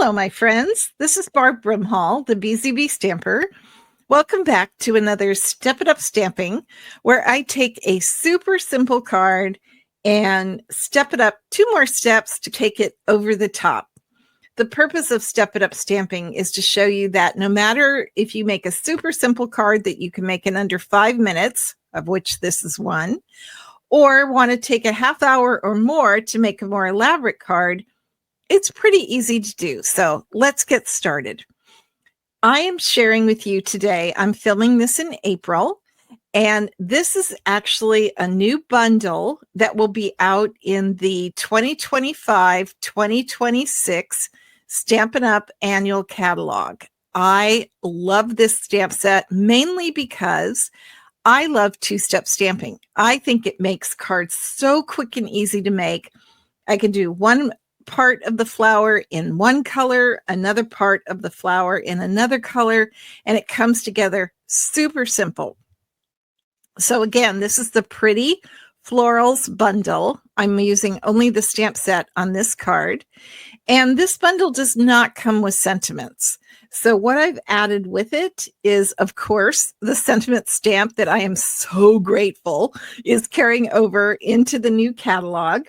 Hello, my friends. This is Barb Brimhall, the BZB Stamper. Welcome back to another Step It Up Stamping, where I take a super simple card and step it up 2 more steps to take it over the top. The purpose of Step It Up Stamping is to show you that no matter if you make a super simple card that you can make in under 5 minutes, of which this is one, or want to take a half hour or more to make a more elaborate card, it's pretty easy to do. So let's get started. I am sharing with you today, I'm filming this in April, and this is actually a new bundle that will be out in the 2025-2026 Stampin' Up! Annual Catalog. I love this stamp set mainly because I love two-step stamping. I think it makes cards so quick and easy to make. I can do one part of the flower in one color, another part of the flower in another color, and it comes together super simple. So again, this is the Pretty Florals Bundle. I'm using only the stamp set on this card, and this bundle does not come with sentiments. So what I've added with it is, of course, the sentiment stamp that I am so grateful is carrying over into the new catalog.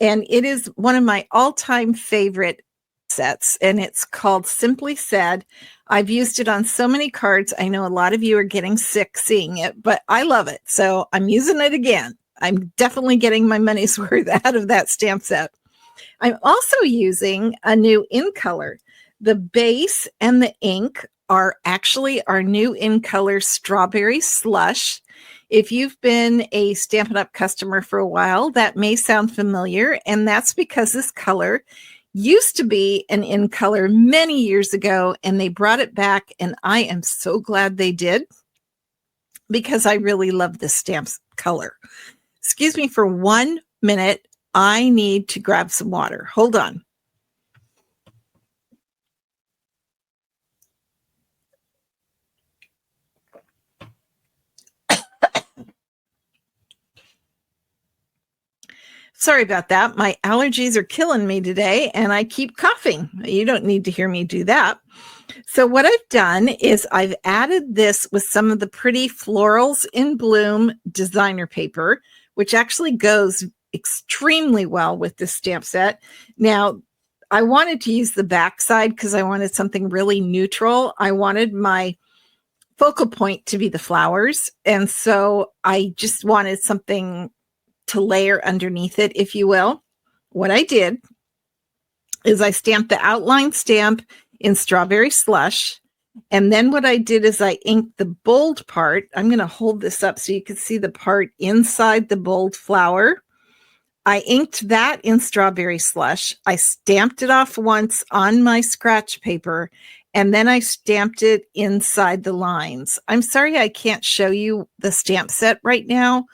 And it is one of my all-time favorite sets, and it's called Simply Said. I've used it on so many cards. I know a lot of you are getting sick seeing it, but I love it. So I'm using it again. I'm definitely getting my money's worth out of that stamp set. I'm also using a new in color. The base and the ink are actually our new in color Strawberry Slush. If you've been a Stampin' Up! Customer for a while, that may sound familiar, and that's because this color used to be an in color many years ago, and they brought it back, and I am so glad they did because I really love this stamp color. Excuse me for 1 minute. I need to grab some water. Hold on. Sorry about that. My allergies are killing me today, and I keep coughing. You don't need to hear me do that. So what I've done is I've added this with some of the Pretty Florals in Bloom designer paper, which actually goes extremely well with this stamp set. Now, I wanted to use the back side because I wanted something really neutral. I wanted my focal point to be the flowers, and so I just wanted something to layer underneath it, if you will. What I did is I stamped the outline stamp in Strawberry Slush. And then what I did is I inked the bold part. I'm going to hold this up so you can see the part inside the bold flower. I inked that in Strawberry Slush. I stamped it off once on my scratch paper, and then I stamped it inside the lines. I'm sorry I can't show you the stamp set right now,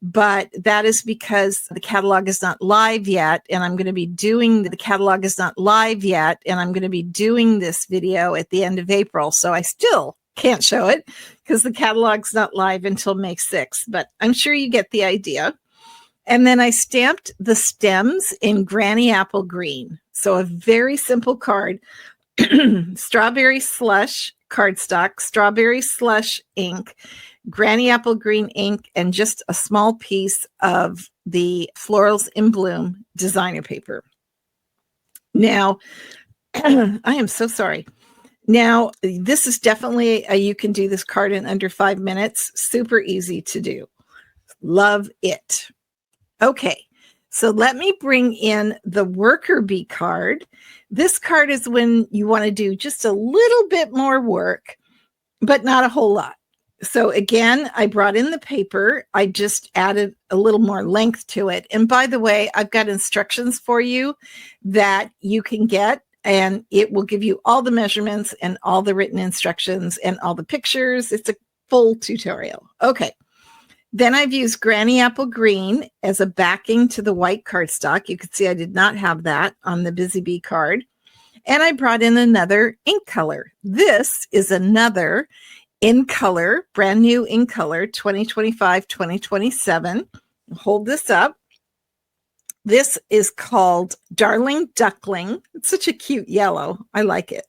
but that is because the catalog is not live yet, and I'm going to be doing this video at the end of April, so I still can't show it because the catalog's not live until May 6th, but I'm sure you get the idea. And then I stamped the stems in Granny Apple Green. So a very simple card. Strawberry Slush cardstock, Strawberry Slush ink, Granny Apple Green ink, and just a small piece of the Florals in Bloom designer paper. Now, I am so sorry. Now, this is definitely you can do this card in under 5 minutes. Super easy to do. Love it. Okay, so let me bring in the worker bee card. This card is when you want to do just a little bit more work, but not a whole lot. So again, I brought in the paper. I just added a little more length to it. And by the way, I've got instructions for you that you can get, and it will give you all the measurements and all the written instructions and all the pictures. It's a full tutorial. Okay. Then I've used Granny Apple Green as a backing to the white cardstock. You can see I did not have that on the Busy Bee card. And I brought in another ink color. This is another in color, brand new in color, 2025-2027. Hold this up. This is called Darling Duckling. It's such a cute yellow. I like it.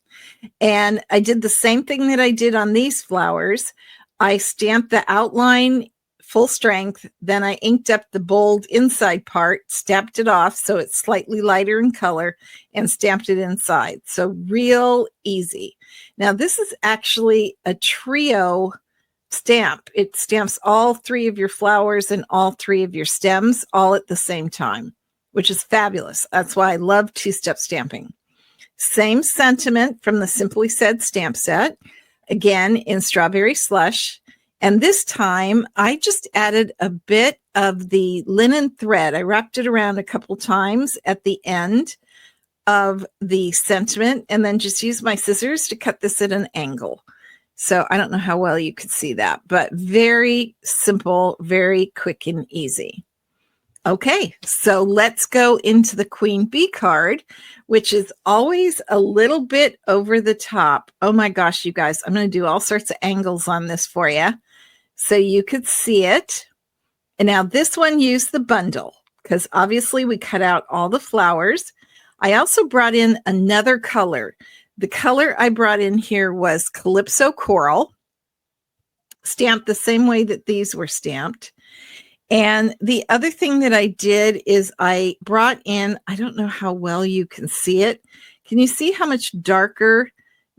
And I did the same thing that I did on these flowers. I stamped the outline full strength. Then I inked up the bold inside part, stamped it off so it's slightly lighter in color, and stamped it inside. So real easy. Now this is actually a trio stamp. It stamps all 3 of your flowers and all 3 of your stems all at the same time, which is fabulous. That's why I love two-step stamping. Same sentiment from the Simply Said stamp set, again in Strawberry Slush. And this time I just added a bit of the linen thread. I wrapped it around a couple times at the end of the sentiment and then just used my scissors to cut this at an angle. So I don't know how well you could see that, but very simple, very quick and easy. Okay, so let's go into the Queen Bee card, which is always a little bit over the top. Oh my gosh, you guys, I'm going to do all sorts of angles on this for you so you could see it. And now this one used the bundle because obviously we cut out all the flowers. I also brought in another color. The color I brought in here was Calypso Coral, stamped the same way that these were stamped. And the other thing that I did is I brought in, I don't know how well you can see it. Can you see how much darker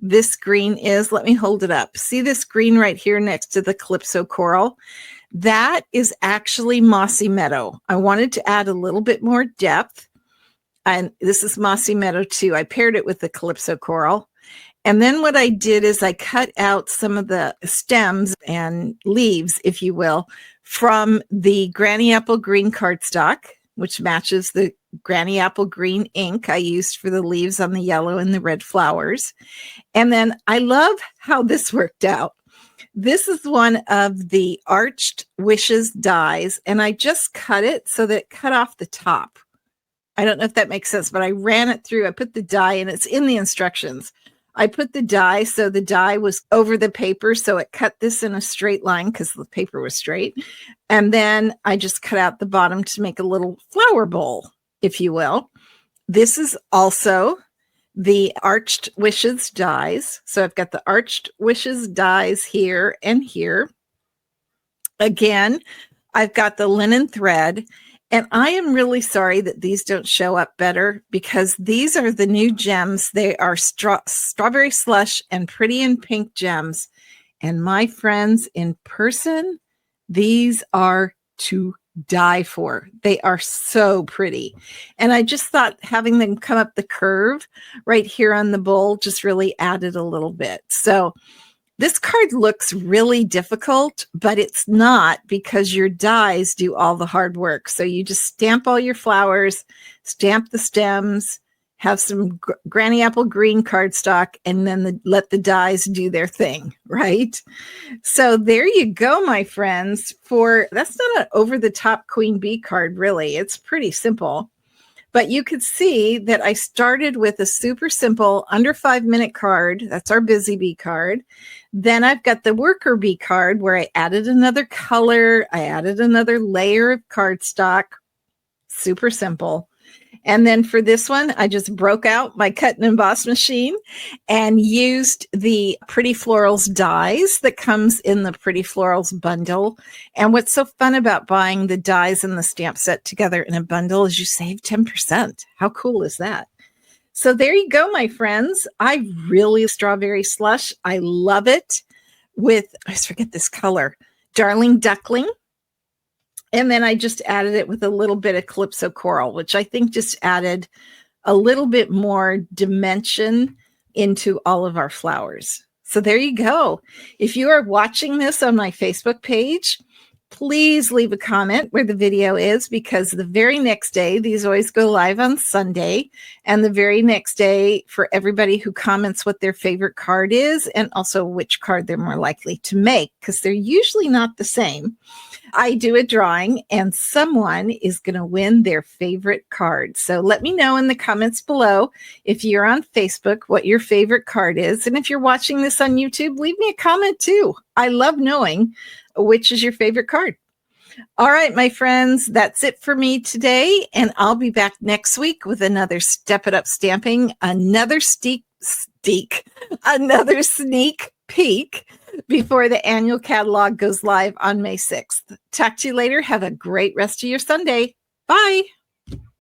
this green is? Let me hold it up. See this green right here next to the Calypso Coral? That is actually Mossy Meadow. I wanted to add a little bit more depth. And this is Mossy Meadow too. I paired it with the Calypso Coral. And then what I did is I cut out some of the stems and leaves, if you will, from the Granny Apple Green cardstock, which matches the Granny Apple Green ink I used for the leaves on the yellow and the red flowers. And then I love how this worked out. This is one of the Arched Wishes dies, and I just cut it so that it cut off the top. I don't know if that makes sense, but I ran it through. I put the die, and it's in the instructions. I put the die so the die was over the paper, so it cut this in a straight line because the paper was straight. And then I just cut out the bottom to make a little flower bowl, if you will. This is also the Arched Wishes dies. So I've got the Arched Wishes dies here and here. Again, I've got the linen thread. And I am really sorry that these don't show up better because these are the new gems. They are Strawberry Slush and Pretty in Pink gems. And my friends, in person, these are to die for. They are so pretty. And I just thought having them come up the curve right here on the bowl just really added a little bit. So this card looks really difficult, but it's not because your dies do all the hard work. So you just stamp all your flowers, stamp the stems, have some Granny Apple Green cardstock, and then let the dies do their thing, right? So there you go, my friends. That's not an over-the-top Queen Bee card, really. It's pretty simple. But you could see that I started with a super simple under 5-minute card. That's our Busy Bee card. Then I've got the Worker Bee card where I added another color. I added another layer of cardstock. Super simple. And then for this one, I just broke out my cut and emboss machine and used the Pretty Florals dies that comes in the Pretty Florals bundle. And what's so fun about buying the dies and the stamp set together in a bundle is you save 10%. How cool is that? So there you go, my friends. I really Strawberry Slush. I love it with, I just forget this color, Darling Duckling. And then I just added it with a little bit of Calypso Coral, which I think just added a little bit more dimension into all of our flowers. So there you go. If you are watching this on my Facebook page, please leave a comment where the video is, because the very next day, these always go live on Sunday, and the very next day for everybody who comments what their favorite card is and also which card they're more likely to make, because they're usually not the same. I do a drawing and someone is going to win their favorite card. So let me know in the comments below if you're on Facebook what your favorite card is. And if you're watching this on YouTube, leave me a comment too. I love knowing which is your favorite card. All right, my friends, that's it for me today. And I'll be back next week with another Step It Up Stamping, another sneak peek before the annual catalog goes live on May 6th. Talk to you later. Have a great rest of your Sunday. Bye.